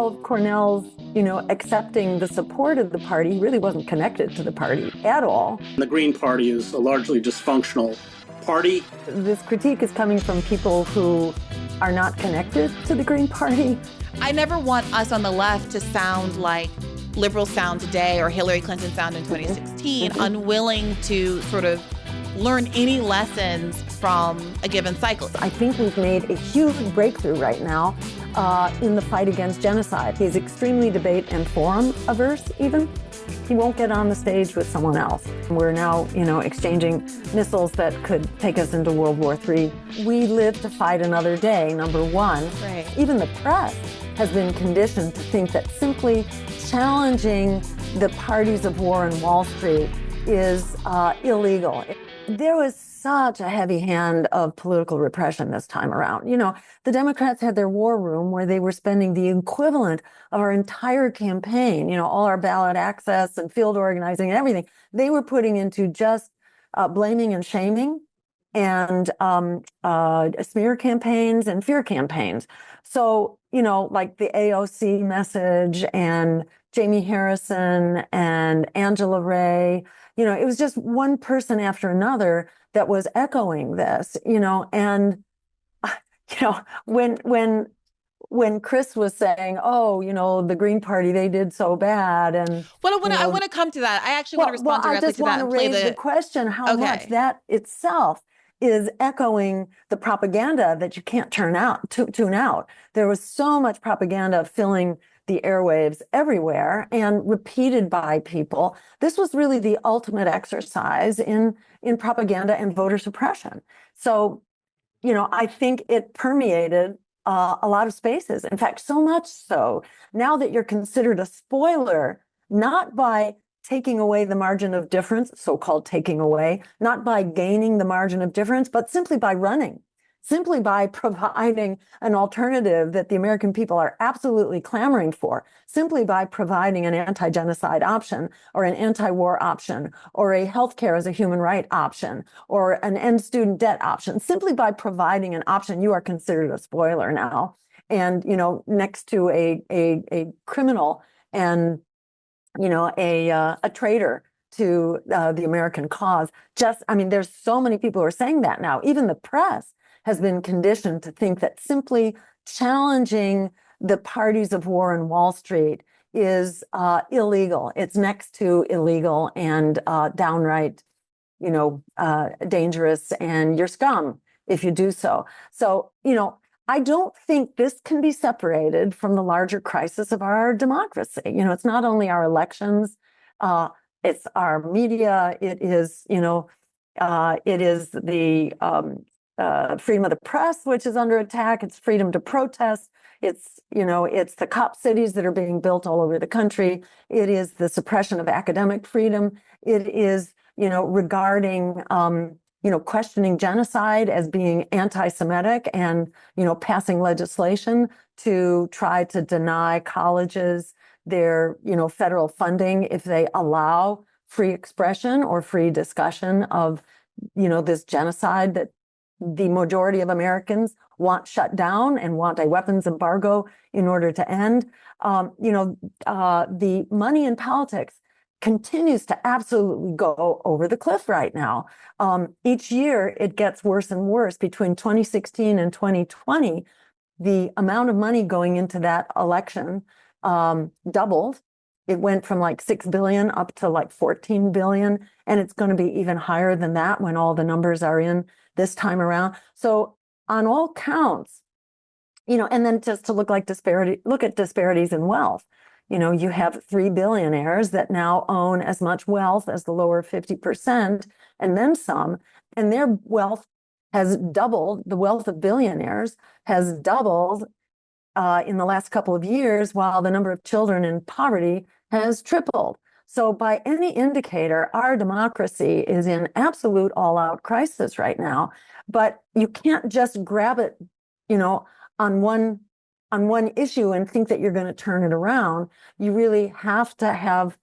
all of Cornell's, accepting the support of the party, he really wasn't connected to the party at all. The Green Party is a largely dysfunctional party. This critique is coming from people who are not connected to the Green Party. I never want us on the left to sound like liberals sound today or Hillary Clinton sound in 2016, unwilling to sort of learn any lessons from a given cycle. I think we've made a huge breakthrough right now in the fight against genocide. He's extremely debate and forum averse even. He won't get on the stage with someone else. We're now, exchanging missiles that could take us into World War III. We live to fight another day, number one. Right. Even the press has been conditioned to think that simply challenging the parties of war in Wall Street is illegal. There was such a heavy hand of political repression this time around. The Democrats had their war room where they were spending the equivalent of our entire campaign, all our ballot access and field organizing and everything. They were putting into just blaming and shaming and smear campaigns and fear campaigns. So, like the AOC message and Jamie Harrison and Angela Ray, it was just one person after another that was echoing this, and, when Chris was saying, the Green Party, they did so bad. And I want to come to that. I actually want to respond directly to that. I just want to raise the question how much that itself is echoing the propaganda that you can't tune out. There was so much propaganda filling the airwaves everywhere and repeated by people. This was really the ultimate exercise in propaganda and voter suppression. So, I think it permeated a lot of spaces. In fact, so much so now that you're considered a spoiler, not by taking away the margin of difference, so-called taking away, not by gaining the margin of difference, but simply by running. Simply by providing an alternative that the American people are absolutely clamoring for, simply by providing an anti-genocide option or an anti-war option or a healthcare as a human right option or an end student debt option, simply by providing an option, you are considered a spoiler now. And, next to a criminal and, a traitor to the American cause. There's so many people who are saying that now. Even the press has been conditioned to think that simply challenging the parties of war in Wall Street is illegal. It's next to illegal and downright, dangerous, and you're scum if you do so. So, I don't think this can be separated from the larger crisis of our democracy. It's not only our elections, it's our media, it is the freedom of the press, which is under attack. It's freedom to protest. It's the cop cities that are being built all over the country. It is the suppression of academic freedom. It is, regarding, questioning genocide as being anti-Semitic and, passing legislation to try to deny colleges their, federal funding if they allow free expression or free discussion of, this genocide that the majority of Americans want shut down and want a weapons embargo in order to end. The money in politics continues to absolutely go over the cliff right now. Each year, it gets worse and worse. Between 2016 and 2020, the amount of money going into that election doubled. It went from like 6 billion up to like 14 billion, and it's going to be even higher than that when all the numbers are in this time around. So on all counts, and then just to look at disparities in wealth. You have 3 billionaires that now own as much wealth as the lower 50% and then some, and their wealth has doubled. The wealth of billionaires has doubled in the last couple of years, while the number of children in poverty has tripled. So by any indicator, our democracy is in absolute all-out crisis right now. But you can't just grab it, on one issue and think that you're going to turn it around. You really have to have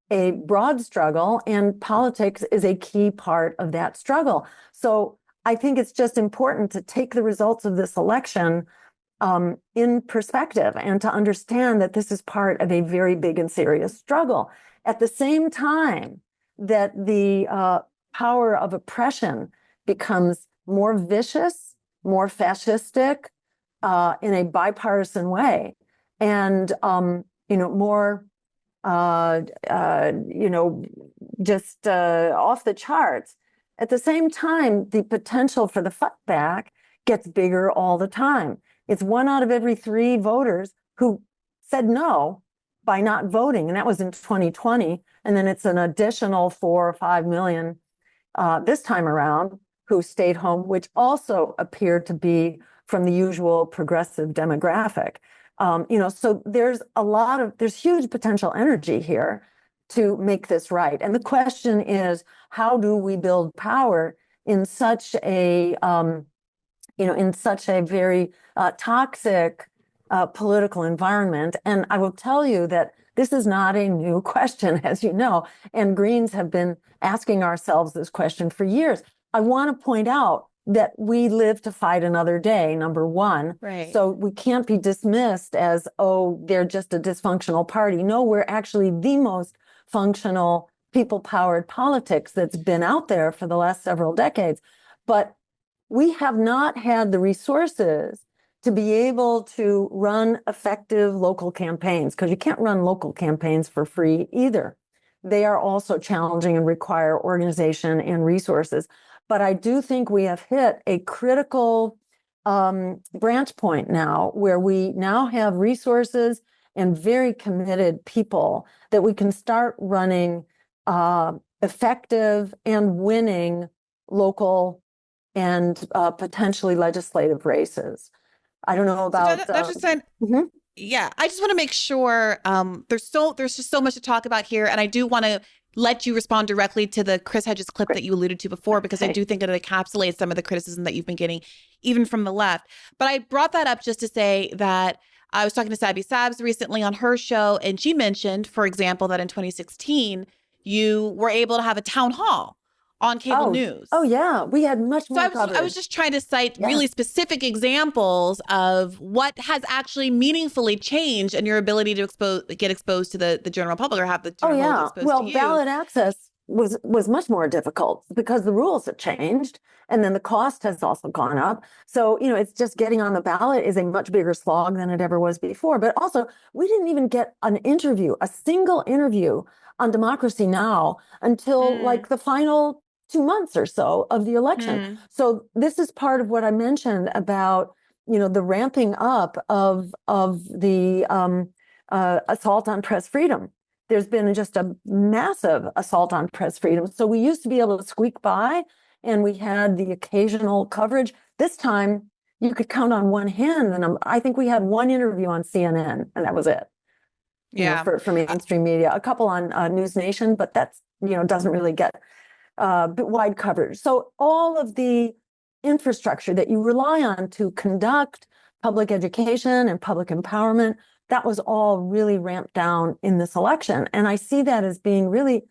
a broad struggle, and politics is a key part of that struggle. So I think it's just important to take the results of this election in perspective and to understand that this is part of a very big and serious struggle. At the same time that the power of oppression becomes more vicious, more fascistic, in a bipartisan way, and more just off the charts. At the same time, the potential for the fight back gets bigger all the time. It's 1 out of every 3 voters who said no by not voting, and that was in 2020. And then it's an additional 4 or 5 million this time around who stayed home, which also appeared to be from the usual progressive demographic. So there's huge potential energy here to make this right. And the question is, how do we build power in such a very toxic political environment? And I will tell you that this is not a new question, as you know, and Greens have been asking ourselves this question for years. I want to point out that we live to fight another day, number one. Right. So we can't be dismissed as, oh, they're just a dysfunctional party. No, we're actually the most functional, people-powered politics that's been out there for the last several decades. But we have not had the resources to be able to run effective local campaigns, because you can't run local campaigns for free either. They are also challenging and require organization and resources. But I do think we have hit a critical branch point now, where we now have resources and very committed people that we can start running effective and winning local and potentially legislative races. I don't know about Dr. Stein. Mhm. Yeah, I just want to make sure there's just so much to talk about here, and I do want to let you respond directly to the Chris Hedges clip that you alluded to before, because I do think it encapsulates some of the criticism that you've been getting, even from the left. But I brought that up just to say that I was talking to Sabby Sabs recently on her show, and she mentioned, for example, that in 2016 you were able to have a town hall on cable news. Oh, yeah. We had much more coverage. I was just trying to cite really specific examples of what has actually meaningfully changed in your ability to get exposed to the general public, or have the general public exposed to you. Ballot access was much more difficult because the rules have changed, and then the cost has also gone up. So, it's just getting on the ballot is a much bigger slog than it ever was before. But also, we didn't even get a single interview on Democracy Now! Until like the final 2 months or so of the election. So this is part of what I mentioned about, the ramping up of the assault on press freedom. There's been just a massive assault on press freedom. So we used to be able to squeak by, and we had the occasional coverage. This time, you could count on one hand, and I think we had one interview on CNN, and that was it. For mainstream media, a couple on News Nation, but that's doesn't really get wide coverage. So all of the infrastructure that you rely on to conduct public education and public empowerment, that was all really ramped down in this election. And I see that as being really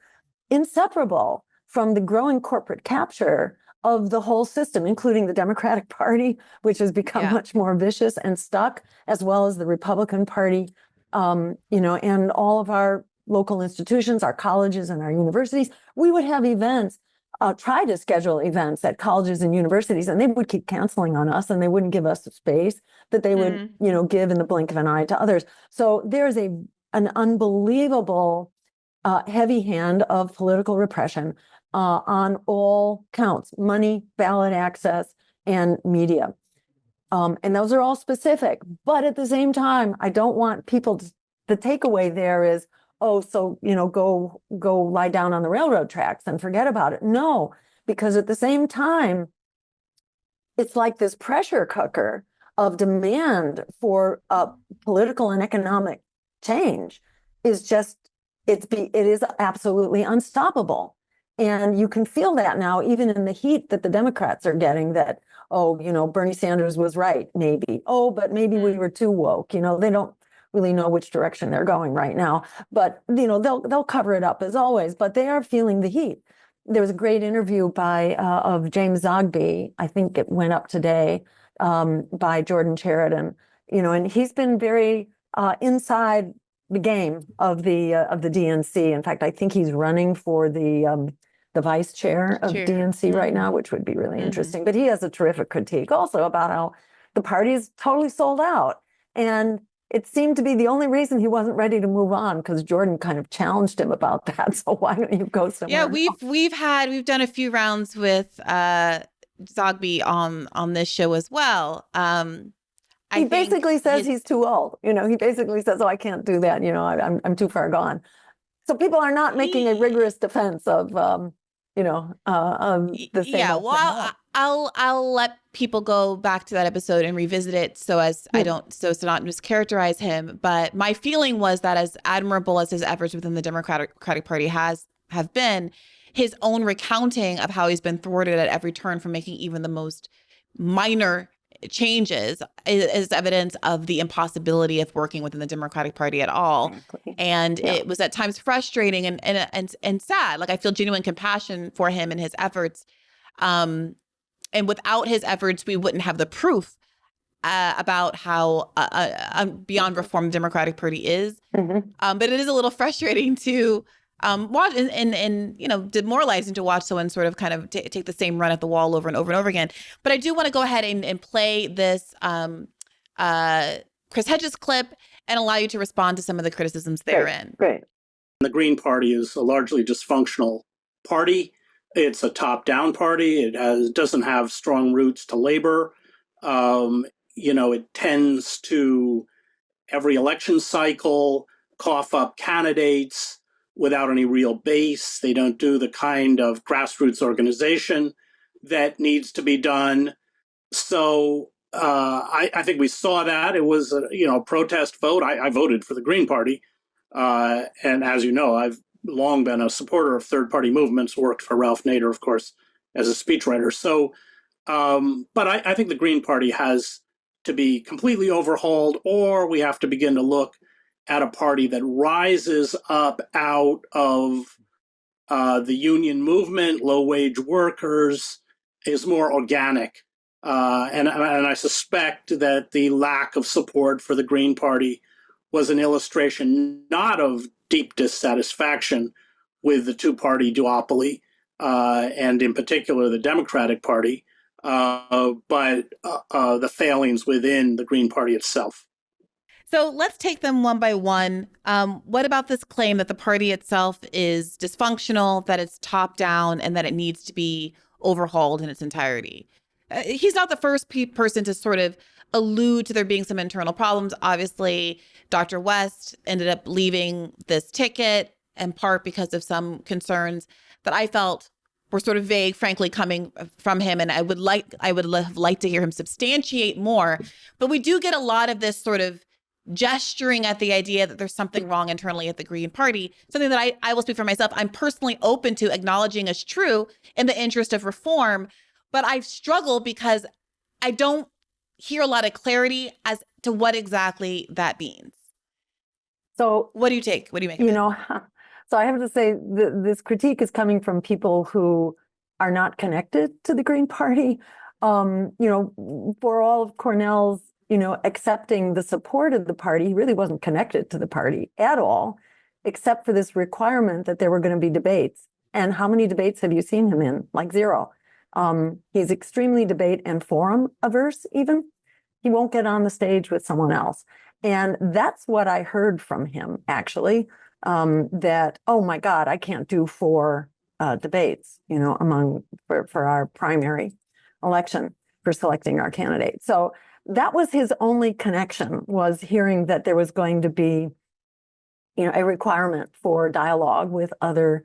inseparable from the growing corporate capture of the whole system, including the Democratic Party, which has become much more vicious and stuck, as well as the Republican Party, and all of our local institutions, our colleges and our universities. We would have events, try to schedule events at colleges and universities, and they would keep canceling on us, and they wouldn't give us the space that they would, give in the blink of an eye to others. So there's an unbelievable heavy hand of political repression on all counts: money, ballot access, and media. And those are all specific. But at the same time, I don't want people the takeaway there is, oh, so, go lie down on the railroad tracks and forget about it. No, because at the same time, it's like this pressure cooker of demand for political and economic change is just, it is absolutely unstoppable. And you can feel that now, even in the heat that the Democrats are getting, that, oh, Bernie Sanders was right, maybe. Oh, but maybe we were too woke. They don't really know which direction they're going right now, but they'll cover it up as always, but they are feeling the heat. There was a great interview of James Zogby, I think it went up today, by Jordan Sheridan, and he's been very inside the game of the DNC. In fact, I think he's running for the vice chair of DNC right now, which would be really interesting. But he has a terrific critique also about how the party is totally sold out. And it seemed to be the only reason he wasn't ready to move on, because Jordan kind of challenged him about that. So why don't you go somewhere? Yeah, we've done a few rounds with Zogby on this show as well. He basically says he's too old. He basically says, "Oh, I can't do that. I'm too far gone." So people are not making a rigorous defense of the same. Yeah, well, I'll let people go back to that episode and revisit it so as I don't so not mischaracterize him. But my feeling was that as admirable as his efforts within the Democratic Party have been, his own recounting of how he's been thwarted at every turn from making even the most minor changes is evidence of the impossibility of working within the Democratic Party at all. Exactly. And it was at times frustrating and sad. Like, I feel genuine compassion for him and his efforts. And without his efforts, we wouldn't have the proof about how beyond reform the Democratic Party is. But it is a little frustrating to watch and demoralizing to watch someone sort of kind of take the same run at the wall over and over and over again. But I do want to go ahead and play this Chris Hedges clip and allow you to respond to some of the criticisms therein. Great. The Green Party is a largely dysfunctional party. It's a top-down party. It doesn't have strong roots to labor. It tends to, every election cycle, cough up candidates without any real base. They don't do the kind of grassroots organization that needs to be done. So I think we saw that. It was a protest vote. I voted for the Green Party. And as you know, I've long been a supporter of third-party movements, worked for Ralph Nader, of course, as a speechwriter. So, but I think the Green Party has to be completely overhauled, or we have to begin to look at a party that rises up out of the union movement, low-wage workers, is more organic. And I suspect that the lack of support for the Green Party was an illustration not of deep dissatisfaction with the two-party duopoly, and in particular the Democratic Party, but the failings within the Green Party itself. So let's take them one by one. What about this claim that the party itself is dysfunctional, that it's top down, and that it needs to be overhauled in its entirety? He's not the first person to sort of allude to there being some internal problems. Obviously, Dr. West ended up leaving this ticket in part because of some concerns that I felt were sort of vague, frankly, coming from him. And I would have liked to hear him substantiate more. But we do get a lot of this sort of gesturing at the idea that there's something wrong internally at the Green Party, something that I will speak for myself. I'm personally open to acknowledging as true in the interest of reform, but I've struggled because I don't hear a lot of clarity as to what exactly that means. So what do you make of it? So I have to say this critique is coming from people who are not connected to the Green Party. For all of Cornell's accepting the support of the party, he really wasn't connected to the party at all, except for this requirement that there were going to be debates. And how many debates have you seen him in? Like zero. He's extremely debate and forum averse even. He won't get on the stage with someone else. And that's what I heard from him, actually, that, oh my God, I can't do 4 debates, for our primary election for selecting our candidate. So that was his only connection, was hearing that there was going to be, a requirement for dialogue with other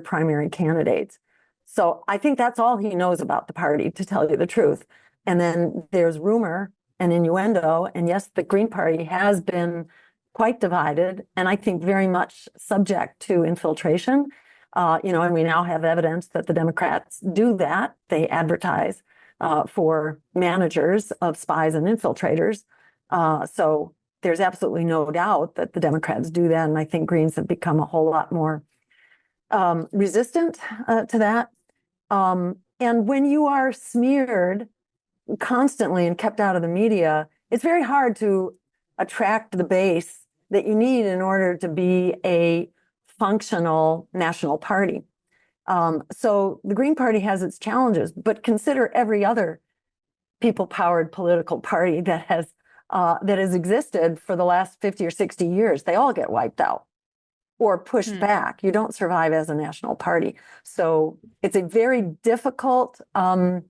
primary candidates. So I think that's all he knows about the party, to tell you the truth. And then there's rumor and innuendo. And yes, the Green Party has been quite divided, and I think very much subject to infiltration. And we now have evidence that the Democrats do that. They advertise for managers of spies and infiltrators. So there's absolutely no doubt that the Democrats do that. And I think Greens have become a whole lot more resistant to that. And when you are smeared constantly and kept out of the media, it's very hard to attract the base that you need in order to be a functional national party. So the Green Party has its challenges, but consider every other people-powered political party that has existed for the last 50 or 60 years. They all get wiped out or pushed back. You don't survive as a national party. So it's a very difficult role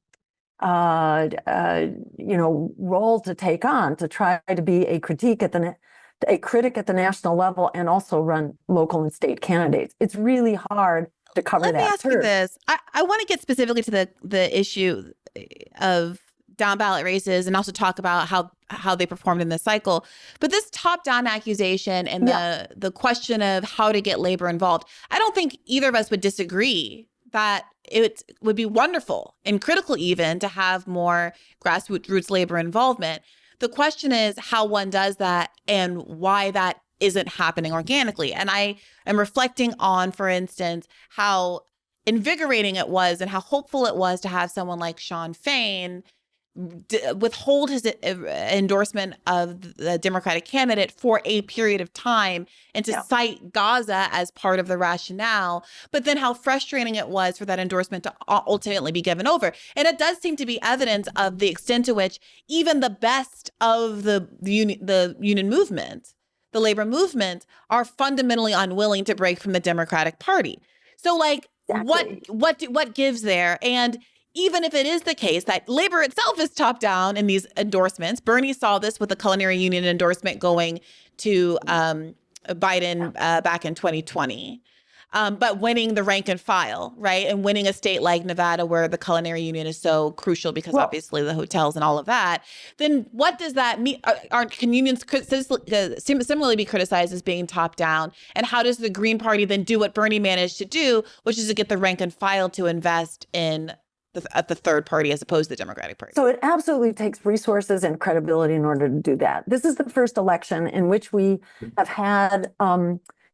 to take on, to try to be a critic at the national level and also run local and state candidates. It's really hard to cover that. Let me ask you this. I want to get specifically to the issue of down ballot races and also talk about how they performed in this cycle. But this top-down accusation and the question of how to get labor involved, I don't think either of us would disagree that it would be wonderful and critical even to have more grassroots labor involvement. The question is how one does that and why that isn't happening organically. And I am reflecting on, for instance, how invigorating it was and how hopeful it was to have someone like Shawn Fain withhold his endorsement of the Democratic candidate for a period of time and to cite Gaza as part of the rationale, but then how frustrating it was for that endorsement to ultimately be given over. And it does seem to be evidence of the extent to which even the best of the union movement, the labor movement, are fundamentally unwilling to break from the Democratic Party. So like, what gives there? And even if it is the case that labor itself is top down in these endorsements, Bernie saw this with the culinary union endorsement going to Biden back in 2020, but winning the rank and file, right? And winning a state like Nevada where the culinary union is so crucial because obviously the hotels and all of that. Then what does that mean? Can unions similarly be criticized as being top down? And how does the Green Party then do what Bernie managed to do, which is to get the rank and file to invest in at the third party as opposed to the Democratic Party? So it absolutely takes resources and credibility in order to do that. This is the first election in which we have had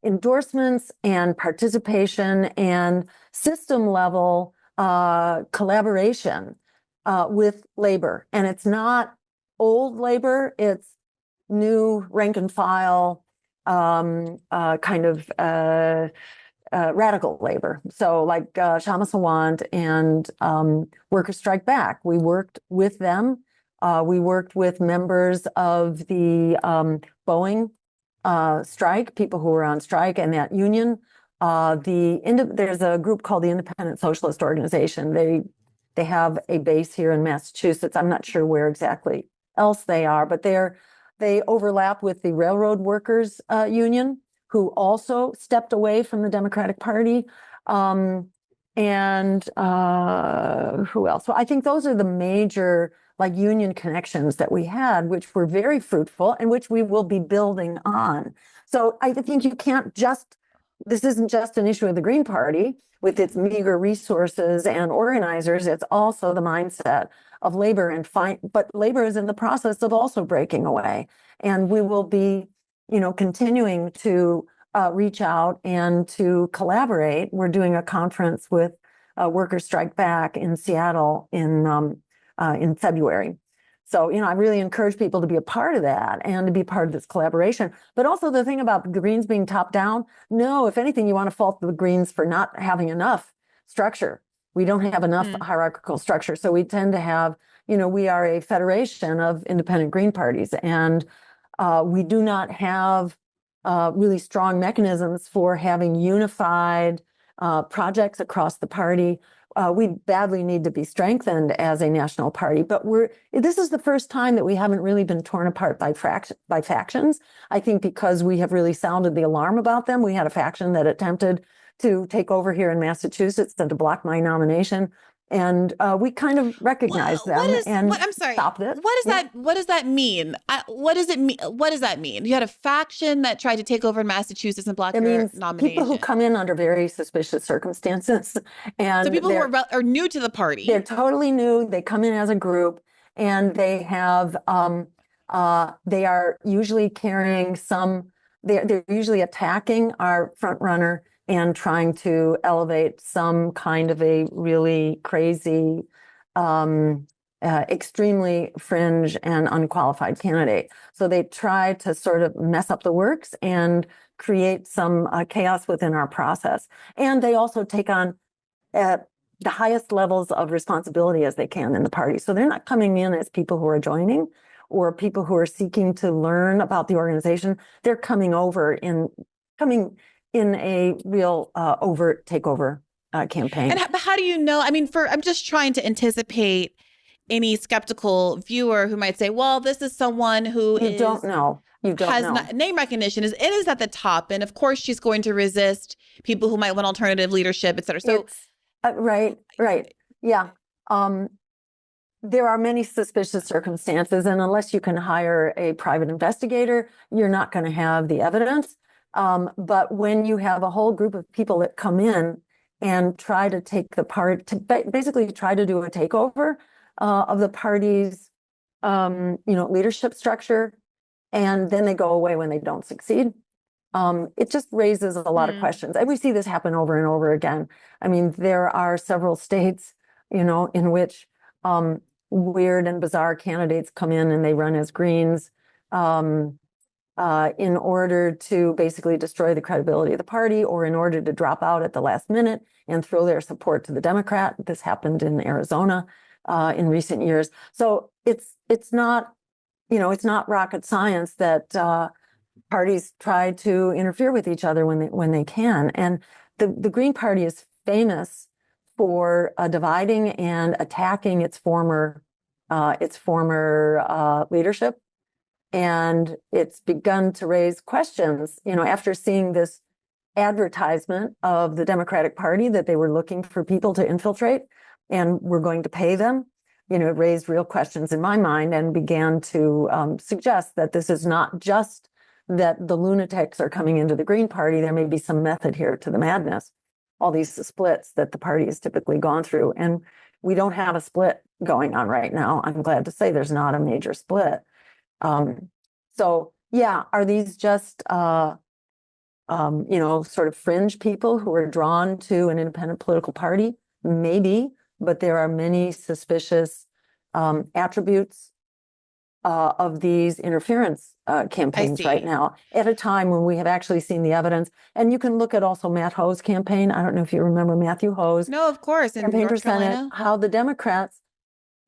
endorsements and participation and system level collaboration with labor. And it's not old labor, it's new rank and file radical labor. So like Shama Sawant and Workers Strike Back, we worked with them. We worked with members of the Boeing strike, people who were on strike and that union. There's a group called the Independent Socialist Organization. They have a base here in Massachusetts. I'm not sure where exactly else they are, but they overlap with the Railroad Workers Union, who also stepped away from the Democratic Party. And who else? So I think those are the major union connections that we had, which were very fruitful and which we will be building on. So I think this isn't just an issue of the Green Party with its meager resources and organizers. It's also the mindset of labor but labor is in the process of also breaking away. And we will be continuing to reach out and to collaborate. We're doing a conference with Workers Strike Back in Seattle in February. So, I really encourage people to be a part of that and to be part of this collaboration. But also the thing about the Greens being top down, no, if anything, you want to fault the Greens for not having enough structure. We don't have enough hierarchical structure. So we tend to have, we are a federation of independent Green parties, and we do not have really strong mechanisms for having unified projects across the party. We badly need to be strengthened as a national party, but this is the first time that we haven't really been torn apart by factions. I think because we have really sounded the alarm about them. We had a faction that attempted to take over here in Massachusetts and to block my nomination. And we kind of recognized them stopped it. What does that mean? What does it mean? What does that mean? You had a faction that tried to take over in Massachusetts and block your nomination. People who come in under very suspicious circumstances, and so people who are new to the party. They're totally new. They come in as a group, and they have they are usually carrying some. They're usually attacking our front runner and trying to elevate some kind of a really crazy extremely fringe and unqualified candidate. So they try to sort of mess up the works and create some chaos within our process. And they also take on the highest levels of responsibility as they can in the party. So they're not coming in as people who are joining or people who are seeking to learn about the organization. They're coming in a real overt takeover campaign. And how do you know? I mean, I'm just trying to anticipate any skeptical viewer who might say, well, this is someone who you don't know. You don't has know. Name recognition. It is at the top. And of course, she's going to resist people who might want alternative leadership, et cetera. So, right. Yeah. There are many suspicious circumstances, and unless you can hire a private investigator, you're not going to have the evidence. But when you have a whole group of people that come in and try to take the part, to basically try to do a takeover of the party's, leadership structure, and then they go away when they don't succeed. It just raises a lot of questions. And we see this happen over and over again. I mean, there are several states, in which weird and bizarre candidates come in and they run as Greens in order to basically destroy the credibility of the party, or in order to drop out at the last minute and throw their support to the Democrat. This happened in Arizona in recent years. So it's not rocket science that parties try to interfere with each other when they can. And the Green Party is famous for dividing and attacking its former leadership. And it's begun to raise questions, after seeing this advertisement of the Democratic Party that they were looking for people to infiltrate and were going to pay them. It raised real questions in my mind and began to suggest that this is not just that the lunatics are coming into the Green Party. There may be some method here to the madness, all these splits that the party has typically gone through. And we don't have a split going on right now. I'm glad to say there's not a major split. So yeah, are these just, sort of fringe people who are drawn to an independent political party? Maybe, but there are many suspicious attributes of these interference campaigns right now, at a time when we have actually seen the evidence. And you can look at also Matt Ho's campaign. I don't know if you remember Matthew Ho's. No, of course. In North Carolina, how the Democrats,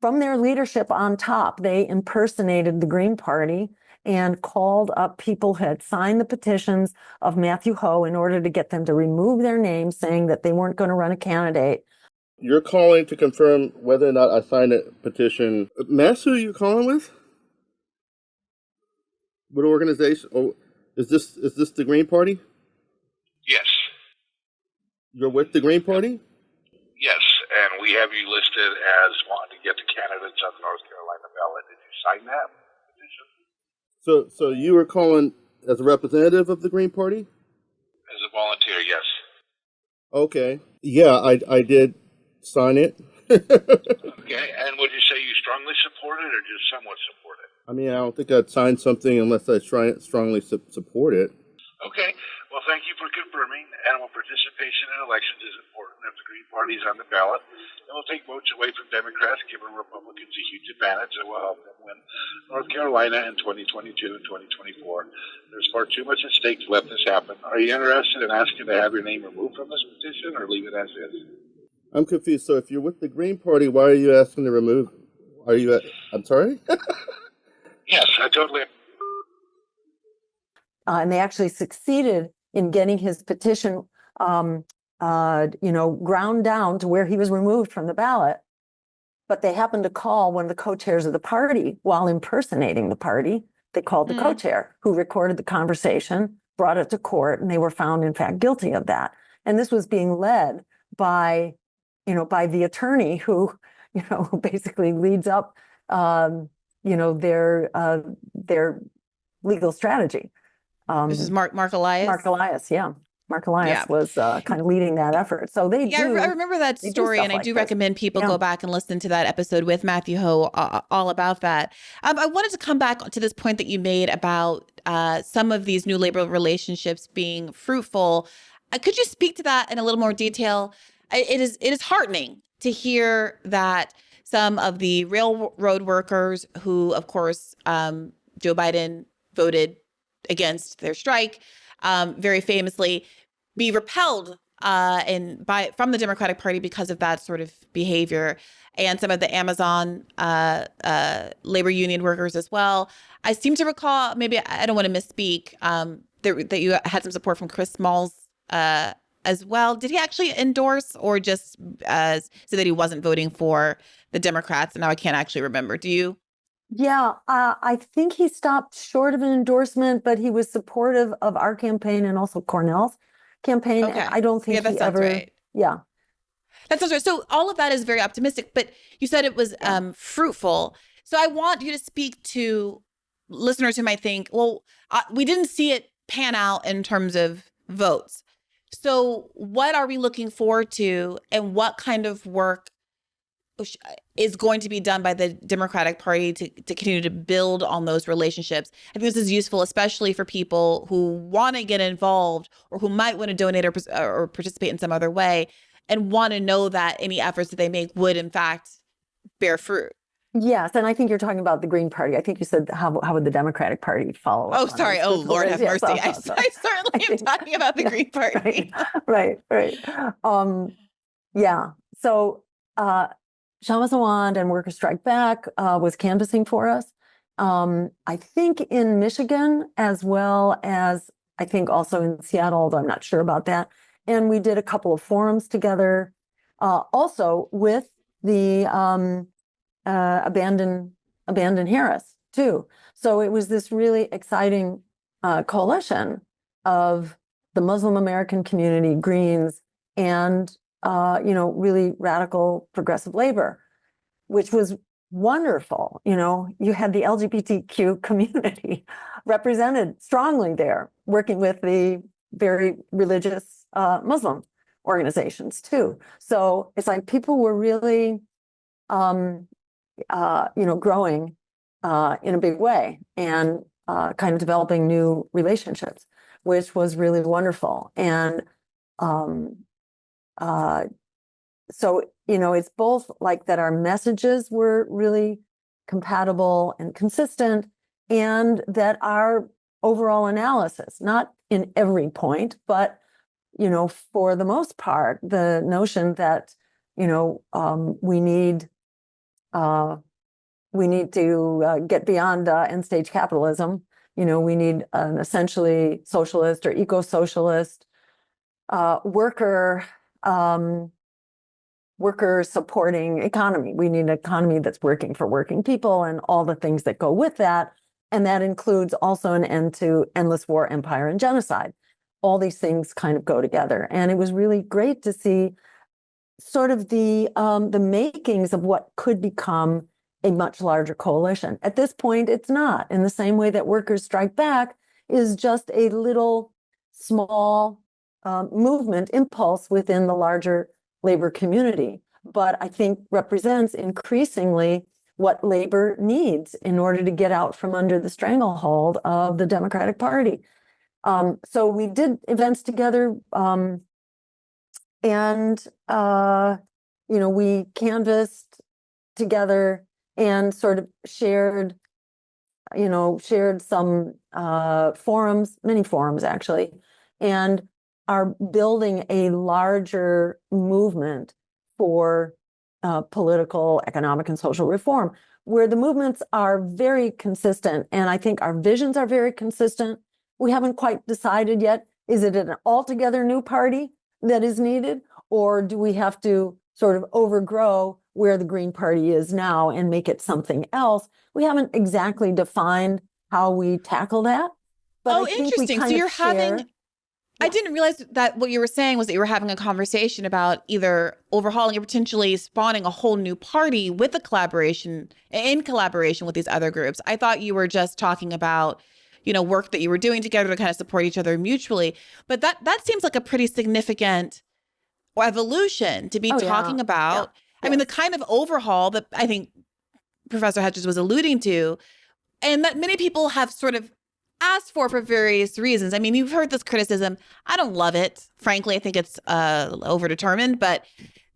from their leadership on top, they impersonated the Green Party and called up people who had signed the petitions of Matthew Ho in order to get them to remove their names, saying that they weren't going to run a candidate. You're calling to confirm whether or not I signed a petition. Mass, who are you calling with? What organization? Oh, is this the Green Party? Yes. You're with the Green Party? Yes, and we have you listed as wanting to get the candidates on the North Carolina ballot. Did you sign that petition? So you were calling as a representative of the Green Party? As a volunteer, yes. Okay. Yeah, I did sign it. Okay, and would you say you strongly support it or just somewhat support it? I mean, I don't think I'd sign something unless I strongly support it. Okay, well, thank you for confirming. Animal participation in elections is important. If the Green Party is on the ballot, it will take votes away from Democrats, giving Republicans a huge advantage that will help them win North Carolina in 2022 and 2024. There's far too much at stake to let this happen. Are you interested in asking to have your name removed from this petition or leave it as is? I'm confused. So if you're with the Green Party, why are you asking to remove? I'm sorry? Yes, I totally. And they actually succeeded in getting his petition, ground down to where he was removed from the ballot. But they happened to call one of the co-chairs of the party while impersonating the party. They called the co-chair, who recorded the conversation, brought it to court, and they were found, in fact, guilty of that. And this was being led by the attorney who basically leads up, their legal strategy. This is Mark Elias. Mark Elias, yeah. Mark Elias was kind of leading that effort. So they I remember that story, and I do recommend people go back and listen to that episode with Matthew Ho all about that. I wanted to come back to this point that you made about some of these new labor relationships being fruitful. Could you speak to that in a little more detail? It is heartening to hear that some of the railroad workers who, of course, Joe Biden voted against their strike, very famously, be repelled from the Democratic Party because of that sort of behavior, and some of the Amazon labor union workers as well. I seem to recall, maybe I don't want to misspeak, that you had some support from Chris Smalls as well. Did he actually endorse, or just say that he wasn't voting for the Democrats? And now I can't actually remember. Do you? Yeah, I think he stopped short of an endorsement, but he was supportive of our campaign and also Cornell's campaign. Okay. I don't think that he sounds ever. Right. Yeah. That sounds right. So all of that is very optimistic, but you said it was fruitful. So I want you to speak to listeners who might think, well, we didn't see it pan out in terms of votes. So what are we looking forward to, and what kind of work is going to be done by the Democratic Party to continue to build on those relationships? I think this is useful, especially for people who want to get involved, or who might want to donate or participate in some other way, and want to know that any efforts that they make would, in fact, bear fruit. Yes, and I think you're talking about the Green Party. I think you said how would the Democratic Party follow up? Oh, sorry. Oh, Lord have mercy. I certainly am talking about the Green Party. Right. Yeah. So Shama Sawant and Workers Strike Back was canvassing for us. I think in Michigan, as well as I think also in Seattle, although I'm not sure about that. And we did a couple of forums together, also with the Abandon Harris too. So it was this really exciting coalition of the Muslim American community, Greens, and really radical progressive labor, which was wonderful. You had the LGBTQ community represented strongly there, working with the very religious Muslim organizations too. So it's like people were really, growing in a big way, and kind of developing new relationships, which was really wonderful. And so, it's both like that our messages were really compatible and consistent, and that our overall analysis, not in every point, but, for the most part, the notion that, we need to get beyond end stage capitalism. We need an essentially socialist or eco-socialist worker supporting economy. We need an economy that's working for working people and all the things that go with that. And that includes also an end to endless war, empire, and genocide. All these things kind of go together. And it was really great to see sort of the makings of what could become a much larger coalition. At this point, it's not, in the same way that Workers Strike Back is just a little small movement impulse within the larger labor community, but I think represents increasingly what labor needs in order to get out from under the stranglehold of the Democratic Party. So we did events together, and we canvassed together and sort of shared some forums, many forums actually, and are building a larger movement for political, economic, and social reform, where the movements are very consistent. And I think our visions are very consistent. We haven't quite decided yet, is it an altogether new party that is needed, or do we have to sort of overgrow where the Green Party is now and make it something else? We haven't exactly defined how we tackle that. But interesting. So you're having... I didn't realize that what you were saying was that you were having a conversation about either overhauling or potentially spawning a whole new party with in collaboration with these other groups. I thought you were just talking about, work that you were doing together to kind of support each other mutually. But that seems like a pretty significant evolution to be talking about. Yeah. I mean, the kind of overhaul that I think Professor Hedges was alluding to, and that many people have sort of asked for various reasons. I mean, you've heard this criticism. I don't love it. Frankly, I think it's overdetermined, but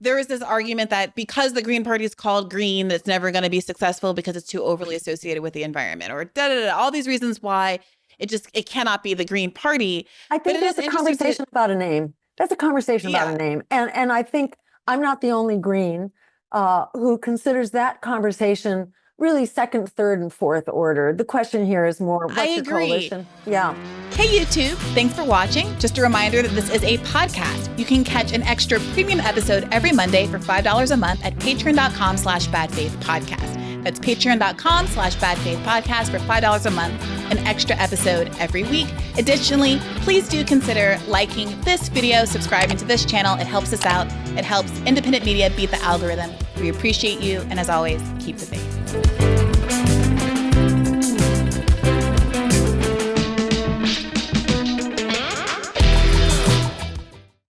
there is this argument that because the Green Party is called green, it's never going to be successful because it's too overly associated with the environment, or all these reasons why it cannot be the Green Party. I think there's a conversation about a name. That's a conversation about a name. And I think I'm not the only Green who considers that conversation really second, third, and fourth order. The question here is more, what's your coalition? Yeah. Hey, YouTube. Thanks for watching. Just a reminder that this is a podcast. You can catch an extra premium episode every Monday for $5 a month at patreon.com/badfaithpodcast. That's patreon.com/badfaithpodcast for $5 a month, an extra episode every week. Additionally, please do consider liking this video, subscribing to this channel. It helps us out. It helps independent media beat the algorithm. We appreciate you. And as always, keep the faith.